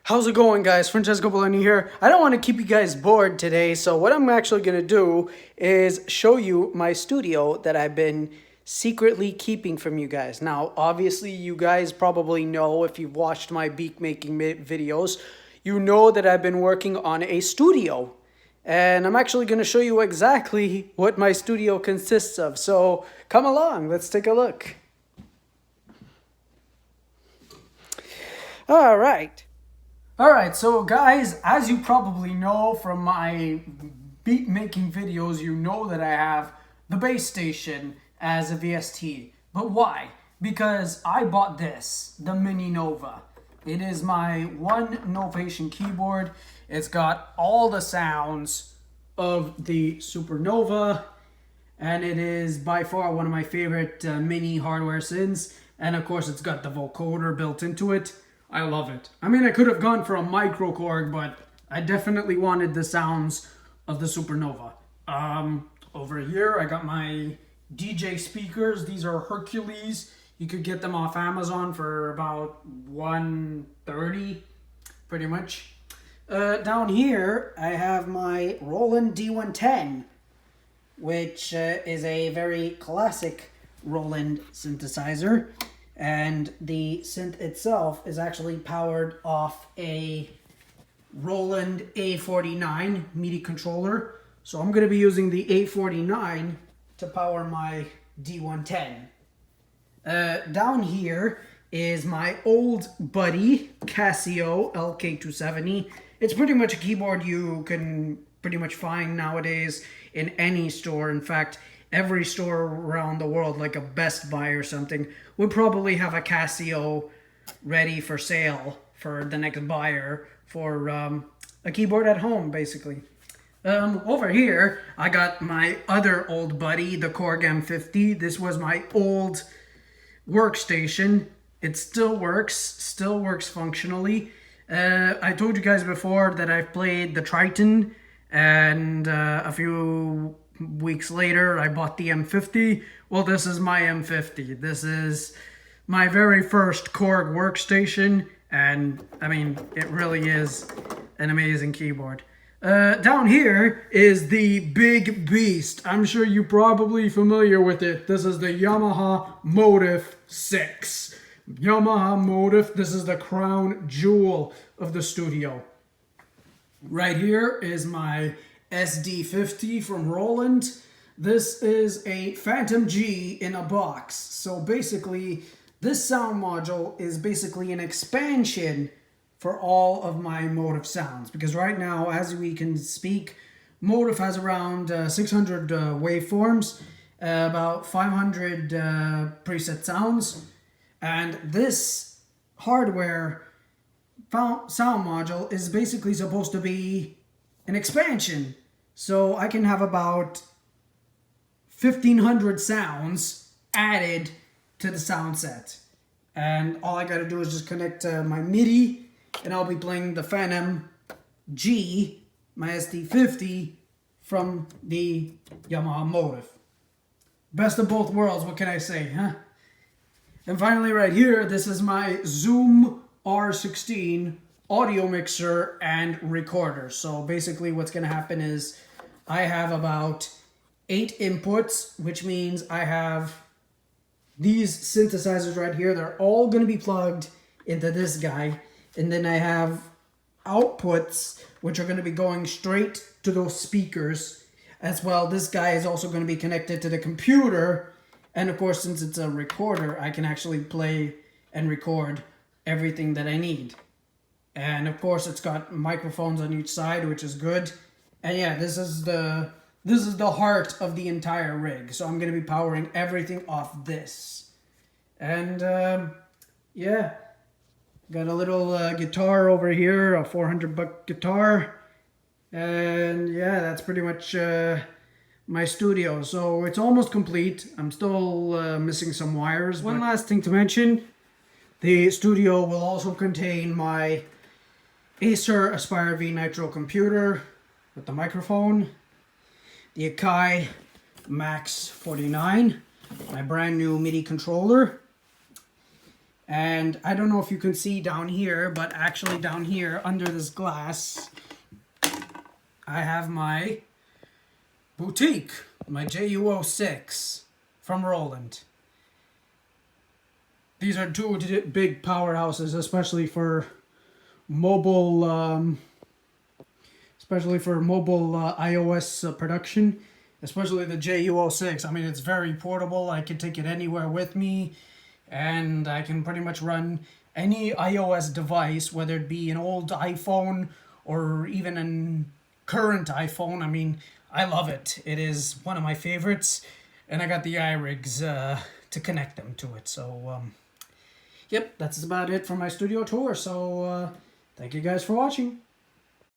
How's it going, guys? Francesco Bologna here. I don't want to keep you guys bored today, so what I'm actually going to do is show you my studio that I've been secretly keeping from you guys. Now, obviously, you guys probably know if you've watched my beat making videos, you know that I've been working on a studio. And I'm actually going to show you exactly what my studio consists of. So come along, let's take a look. All right. Alright, so guys, as you probably know from my beat making videos, you know that I have the bass station as a VST. But why? Because I bought this, the Mini Nova. It is my one Novation keyboard. It's got all the sounds of the Supernova, and it is by far one of my favorite mini hardware synths. And of course, it's got the vocoder built into it. I love it. I mean, I could have gone for a micro Korg, but I definitely wanted the sounds of the Supernova. Over here, I got my DJ speakers. These are Hercules. You could get them off Amazon for about $130, pretty much. Down here, I have my Roland D110, which is a very classic Roland synthesizer. And the synth itself is actually powered off a Roland A49 MIDI controller. So I'm going to be using the A49 to power my D110. Down here is my old buddy Casio LK270. It's pretty much a keyboard you can pretty much find nowadays in any store. In fact, every store around the world, like a Best Buy or something, would probably have a Casio ready for sale for the next buyer for a keyboard at home, basically. Over here, I got my other old buddy, the Korg M50. This was my old workstation. It still works functionally. I told you guys before that I've played the Triton, and a few weeks later, I bought the M50. Well, this is my M50. This is my very first Korg workstation, and I mean, it really is an amazing keyboard. Down here is the big beast. I'm sure you're probably familiar with it. This is the Yamaha Motif 6. Yamaha Motif, this is the crown jewel of the studio. Right here is my SD50 from Roland. This is a Phantom G in a box. So basically, this sound module is basically an expansion for all of my Motif sounds. Because right now, as we can speak, Motif has around 600 waveforms, about 500 preset sounds. And this hardware sound module is basically supposed to be an expansion. So I can have about 1,500 sounds added to the sound set. And all I gotta do is just connect my MIDI, and I'll be playing the Phantom G, my SD50, from the Yamaha Motif. Best of both worlds, what can I say, huh? And finally right here, this is my Zoom R16 audio mixer and recorder. So basically what's going to happen is I have about 8 inputs, which means I have these synthesizers right here. They're all going to be plugged into this guy. And then I have outputs, which are going to be going straight to those speakers as well. This guy is also going to be connected to the computer. And of course, since it's a recorder, I can actually play and record everything that I need. And of course, it's got microphones on each side, which is good. And yeah, this is the heart of the entire rig. So I'm going to be powering everything off this. And yeah, got a little guitar over here, a $400 guitar. And yeah, that's pretty much my studio. So it's almost complete. I'm still missing some wires. One last thing to mention, the studio will also contain my Acer Aspire V Nitro computer with the microphone, the Akai Max 49, my brand new MIDI controller, And I don't know if you can see down here, but actually down here under this glass, I have my boutique, my JU06 from Roland. These are two big powerhouses, especially for mobile, iOS production. Especially the JU06. I mean, it's very portable. I can take it anywhere with me, and I can pretty much run any iOS device, whether it be an old iPhone or even a current iPhone. I mean, I love it. It is one of my favorites, and I got the iRigs to connect them to it. So, yep, that's about it for my studio tour. So, thank you guys for watching.